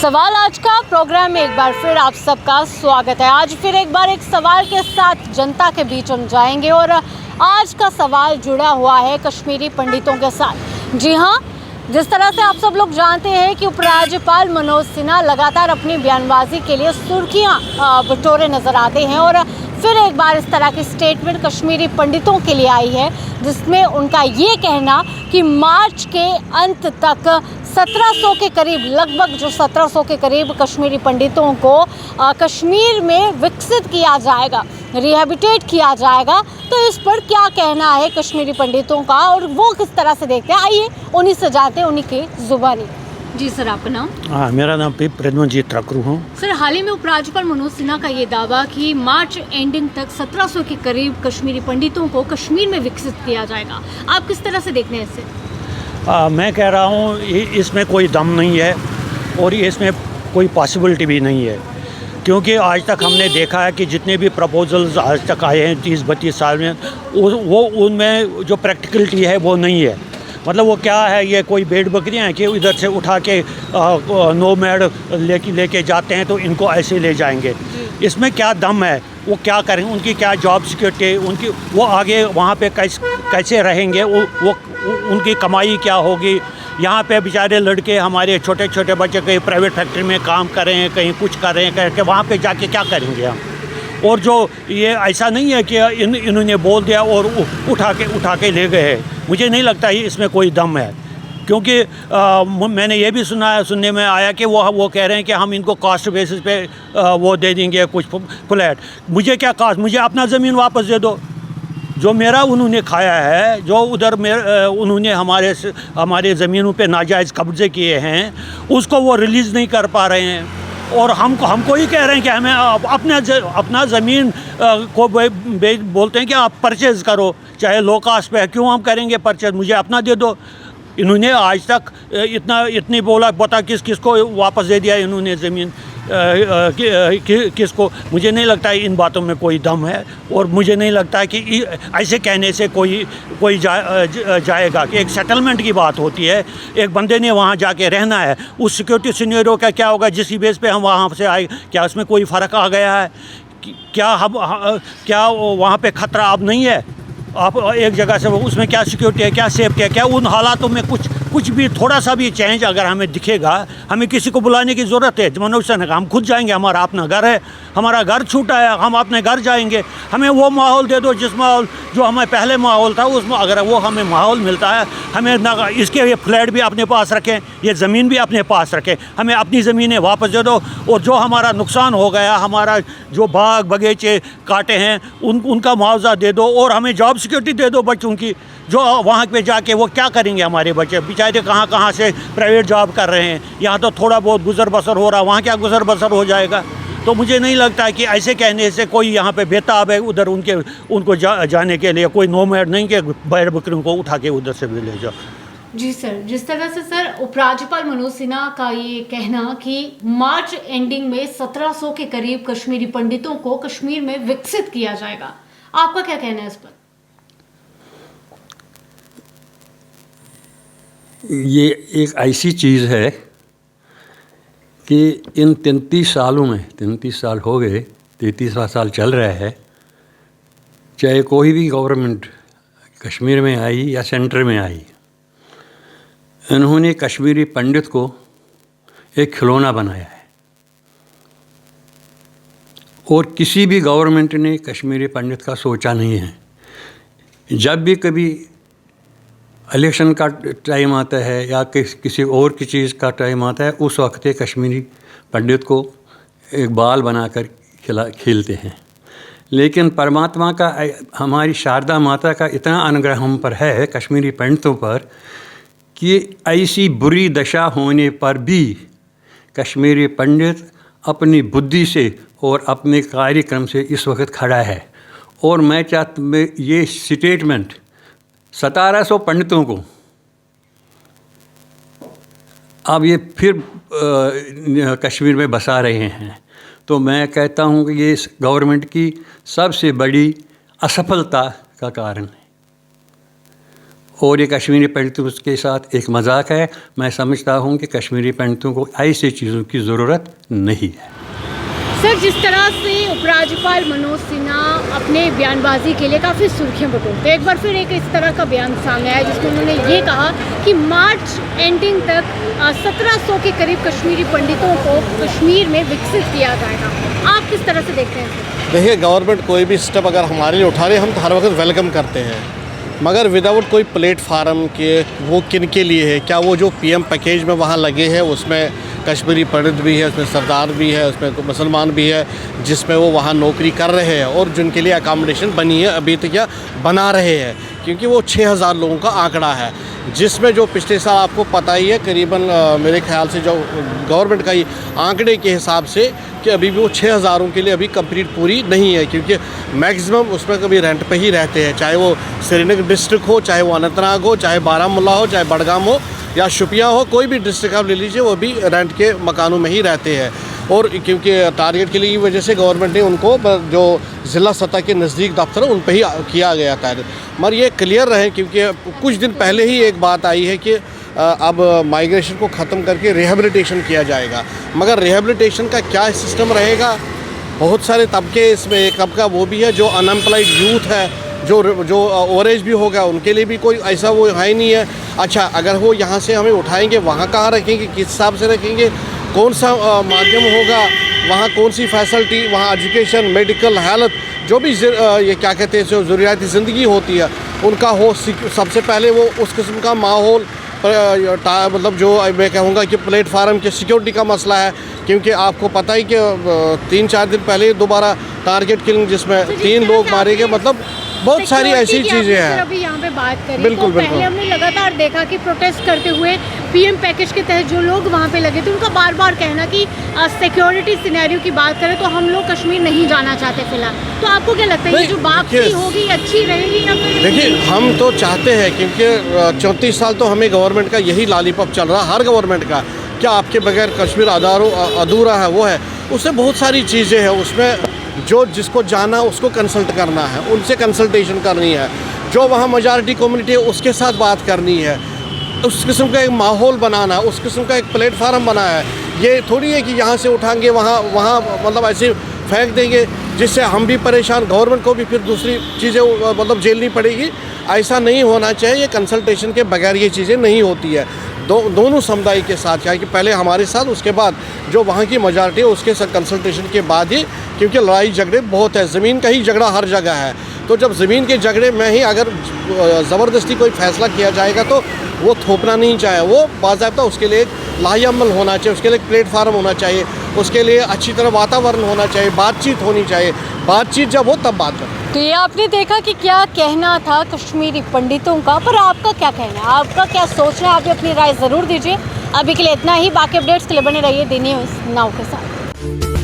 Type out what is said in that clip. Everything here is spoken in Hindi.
सवाल आज का प्रोग्राम में एक बार फिर आप सबका स्वागत है। आज फिर एक बार एक सवाल के साथ जनता के बीच हम जाएंगे और आज का सवाल जुड़ा हुआ है कश्मीरी पंडितों के साथ। जी हाँ, जिस तरह से आप सब लोग जानते हैं कि उपराज्यपाल मनोज सिन्हा लगातार अपनी बयानबाजी के लिए सुर्खियां बटोरे नजर आते हैं और फिर एक बार इस तरह की स्टेटमेंट कश्मीरी पंडितों के लिए आई है, जिसमें उनका ये कहना कि मार्च के अंत तक 1700 के करीब, लगभग जो 1700 के करीब कश्मीरी पंडितों को कश्मीर में विकसित किया जाएगा, रिहेबिटेट किया जाएगा। तो इस पर क्या कहना है कश्मीरी पंडितों का और वो किस तरह से देखते हैं, आइए उन्हीं से जाते हैं, उन्हीं के जुबानी। जी सर, आपका नाम? हाँ, मेरा नाम प्रद्युम्न ठाकुर हूँ। सर, हाल ही में उपराज्यपाल मनोज सिन्हा का ये दावा कि मार्च एंडिंग तक 1700 के करीब कश्मीरी पंडितों को कश्मीर में विकसित किया जाएगा, आप किस तरह से देखते हैं इसे? मैं कह रहा हूँ इसमें कोई दम नहीं है और इसमें कोई पॉसिबिलिटी भी नहीं है, क्योंकि आज तक हमने देखा है कि जितने भी प्रपोजल्स आज तक आए हैं 30-32 साल में, वो उनमें जो प्रैक्टिकलिटी है वो नहीं है। मतलब वो क्या है, ये कोई भेड़ बकरियाँ हैं कि इधर से उठा के नोमैड लेके जाते हैं तो इनको ऐसे ले जाएंगे। इसमें क्या दम है, वो क्या करेंगे, उनकी क्या जॉब सिक्योरिटी, उनकी वो आगे वहाँ पे कैसे रहेंगे, वो उनकी कमाई क्या होगी। यहाँ पे बेचारे लड़के हमारे छोटे छोटे बच्चे कहीं प्राइवेट फैक्ट्री में काम कर रहे हैं, कहीं कुछ कर रहे हैं, करके वहाँ पे जाके क्या करेंगे हम। और जो ये ऐसा नहीं है कि इन्होंने बोल दिया और उठा के ले गए हैं। मुझे नहीं लगता है इसमें कोई दम है, क्योंकि मैंने ये भी सुनने में आया कि वो कह रहे हैं कि हम इनको कास्ट बेसिस पे वो दे देंगे कुछ फ्लैट। मुझे क्या कास्ट, मुझे अपना ज़मीन वापस दे दो। जो मेरा उन्होंने खाया है, जो उधर उन्होंने हमारे ज़मीनों पे नाजायज़ कब्ज़े किए हैं, उसको वो रिलीज़ नहीं कर पा रहे हैं। और हमको ही कह रहे हैं कि हमें अपना ज़मीन को बोलते हैं कि आप परचेज़ करो, चाहे लो कास्ट पे है, क्यों हम करेंगे परचेज़, मुझे अपना दे दो। इन्होंने आज तक इतनी बोला, पता किसको वापस दे दिया इन्होंने ज़मीन, किसको। मुझे नहीं लगता है इन बातों में कोई दम है और मुझे नहीं लगता है कि ऐसे कहने से कोई जाएगा। कि एक सेटलमेंट की बात होती है, एक बंदे ने वहाँ जाके रहना है, उस सिक्योरिटी सिनेरियो का क्या होगा जिस बेस पे हम वहाँ से आए, क्या उसमें कोई फ़र्क आ गया है? क्या वहाँ पे ख़तरा अब नहीं है? आप एक जगह से उसमें क्या सिक्योरिटी है, क्या सेफ्टी है, क्या उन हालातों में कुछ भी थोड़ा सा भी चेंज अगर हमें दिखेगा, हमें किसी को बुलाने की ज़रूरत है? मनोज सिन्हा का हम खुद जाएंगे, हमारा अपना घर है, हमारा घर छूटा है, हम अपने घर जाएंगे। हमें वो माहौल दे दो जिस माहौल जो हमें पहले माहौल था, उसमें अगर वो हमें माहौल मिलता है, हमें ना इसके ये फ्लैट भी अपने पास रखें, ये ज़मीन भी अपने पास रखें, हमें अपनी ज़मीनें वापस दे दो। और जो हमारा नुकसान हो गया, हमारा जो बाग बगीचे काटे हैं, उनका मुआवजा दे दो और हमें जॉब सिक्योरिटी दे दो बच्चों की। जो वहाँ पे जाके वो क्या करेंगे, हमारे बच्चे बेचारे कहाँ से प्राइवेट जॉब कर रहे हैं, यहाँ तो थोड़ा बहुत गुजर बसर हो रहा, वहाँ क्या गुजर बसर हो जाएगा। तो मुझे नहीं लगता है कि ऐसे कहने से कोई यहाँ पे बेताब है उधर उनको जाने के लिए। कोई नोमैड नहीं कि भेड़ बकरियों को उठा के उधर से भी ले जाओ। जी सर, जिस तरह से सर उपराज्यपाल मनोज सिन्हा का ये कहना कि मार्च एंडिंग में 1700 के करीब कश्मीरी पंडितों को कश्मीर में विकसित किया जाएगा, आपका क्या कहना है इस पर? ये एक ऐसी चीज़ है कि इन 33 सालों में, 33 साल हो गए, 33वां साल चल रहा है, चाहे कोई भी गवर्नमेंट कश्मीर में आई या सेंटर में आई, इन्होंने कश्मीरी पंडित को एक खिलौना बनाया है। और किसी भी गवर्नमेंट ने कश्मीरी पंडित का सोचा नहीं है। जब भी कभी इलेक्शन का टाइम आता है या किसी और की चीज़ का टाइम आता है, उस वक्त कश्मीरी पंडित को एक बाल बनाकर खेलते हैं। लेकिन परमात्मा का, हमारी शारदा माता का इतना अनुग्रह हम पर है, कश्मीरी पंडितों पर, कि ऐसी बुरी दशा होने पर भी कश्मीरी पंडित अपनी बुद्धि से और अपने कार्यक्रम से इस वक्त खड़ा है। और मैं ये स्टेटमेंट 1700 पंडितों को अब ये फिर कश्मीर में बसा रहे हैं, तो मैं कहता हूँ कि ये इस गवर्नमेंट की सबसे बड़ी असफलता का कारण है। और ये कश्मीरी पंडितों के साथ एक मजाक है। मैं समझता हूँ कि कश्मीरी पंडितों को ऐसी चीज़ों की ज़रूरत नहीं है। सर, जिस तरह से उपराज्यपाल मनोज सिन्हा अपने बयानबाजी के लिए काफ़ी सुर्खियां बटोरते, एक बार फिर एक इस तरह का बयान सामने आया जिसमें उन्होंने ये कहा कि मार्च एंडिंग तक 1700 के करीब कश्मीरी पंडितों को कश्मीर में विकसित किया जाएगा। आप किस तरह से देख रहे हैं? देखिए, गवर्नमेंट कोई भी स्टेप अगर हमारे लिए उठा रहे हम तो हर वक्त वेलकम करते हैं, मगर विदाउट कोई प्लेटफार्म के वो किन के लिए है। क्या वो जो पीएम पैकेज में वहाँ लगे हैं उसमें कश्मीरी पंडित भी है, उसमें सरदार भी है, उसमें तो मुसलमान भी है जिसमें वो वहाँ नौकरी कर रहे हैं और जिनके लिए अकामोडेशन बनी है अभी तक या बना रहे हैं, क्योंकि वो 6000 लोगों का आंकड़ा है, जिसमें जो पिछले साल आपको पता ही है करीबन मेरे ख्याल से जो गवर्नमेंट का ये आंकड़े के हिसाब से कि अभी भी वो 6000 के लिए अभी कंप्लीट पूरी नहीं है, क्योंकि मैक्सिमम उसमें कभी रेंट पे ही रहते हैं, चाहे वो श्रीनगर डिस्ट्रिक्ट हो, चाहे वो अनंतनाग हो, चाहे बारामूला हो, चाहे बडगाम हो या शुपिया हो, कोई भी डिस्ट्रिक्ट आप ले लीजिए वो भी रेंट के मकानों में ही रहते हैं। और क्योंकि टारगेट के लिए वजह से गवर्नमेंट ने उनको जो ज़िला सतह के नज़दीक दफ्तर उन पर ही किया गया था। मगर ये क्लियर रहे, क्योंकि कुछ दिन पहले ही एक बात आई है कि अब माइग्रेशन को ख़त्म करके रिहेबिलिटेशन किया जाएगा, मगर रिहेबिलिटेशन का क्या सिस्टम रहेगा? बहुत सारे तबके इसमें, एक तबका वो भी है जो अनएम्प्लॉयड यूथ है, जो ओवर एज भी होगा, उनके लिए भी कोई ऐसा वो है ही नहीं है। अच्छा, अगर वो यहाँ से हमें उठाएंगे, वहाँ कहाँ रखेंगे, किस हिसाब से रखेंगे, कौन सा माध्यम होगा, वहाँ कौन सी फैसिलिटी, वहाँ एजुकेशन, मेडिकल, हेल्थ, जो भी ये क्या कहते हैं जो ज़रूरियाती ज़िंदगी होती है उनका हो। सबसे पहले वो उस किस्म का माहौल, मतलब जो मैं कहूँगा कि प्लेटफार्म के सिक्योरिटी का मसला है, क्योंकि आपको पता ही कि 3-4 दिन पहले दोबारा टारगेट किलिंग जिसमें 3 लोग मारे गए, मतलब बहुत सारी ऐसी चीज़ें हैं। अभी यहाँ पे बात करें बिल्कुल, तो पहले हमने लगातार देखा कि प्रोटेस्ट करते हुए पीएम पैकेज के तहत जो लोग वहाँ पे लगे थे उनका बार बार कहना कि सिक्योरिटी सिनेरियो की बात करें तो हम लोग कश्मीर नहीं जाना चाहते फिलहाल। तो आपको क्या लगता है ये जो वापसी होगी अच्छी रहेगी या फिर? देखिए, हम तो चाहते हैं, क्योंकि 34 साल तो हमें गवर्नमेंट का यही लॉलीपॉप चल रहा, हर गवर्नमेंट का, क्या आपके बगैर कश्मीर अधूरा है, वो है। उससे बहुत सारी चीज़ें हैं, उसमें जो जिसको जाना उसको कंसल्ट करना है, उनसे कंसल्टेशन करनी है, जो वहाँ मेजॉरिटी कम्युनिटी है उसके साथ बात करनी है, उस किस्म का एक माहौल बनाना है, उस किस्म का एक प्लेटफार्म बना है। ये थोड़ी है कि यहाँ से उठाएंगे वहाँ मतलब ऐसे फेंक देंगे जिससे हम भी परेशान, गवर्नमेंट को भी फिर दूसरी चीज़ें मतलब झेलनी पड़ेगी। ऐसा नहीं होना चाहिए, ये कंसल्टेशन के बगैर ये चीज़ें नहीं होती है। दोनों समुदाय के साथ, क्या कि पहले हमारे साथ, उसके बाद जो वहाँ की मेजॉरिटी है उसके साथ कंसल्टेशन के बाद ही, क्योंकि लड़ाई झगड़े बहुत है, ज़मीन का ही झगड़ा हर जगह है। तो जब ज़मीन के झगड़े में ही अगर ज़बरदस्ती कोई फ़ैसला किया जाएगा तो वो थोपना नहीं चाहिए, वो बाज़ाब्ता उसके लिए लाहेअमल होना चाहिए, उसके लिए एक प्लेटफार्म होना चाहिए, उसके लिए अच्छी तरह वातावरण होना चाहिए, बातचीत होनी चाहिए। बातचीत जब हो तब बात करें। तो ये आपने देखा कि क्या कहना था कश्मीरी पंडितों का, पर आपका क्या कहना है, आपका क्या सोचना है, आप भी अपनी राय ज़रूर दीजिए। अभी के लिए इतना ही, बाकी अपडेट्स के लिए बने रहिए दी न्यूज़ नाउ के साथ।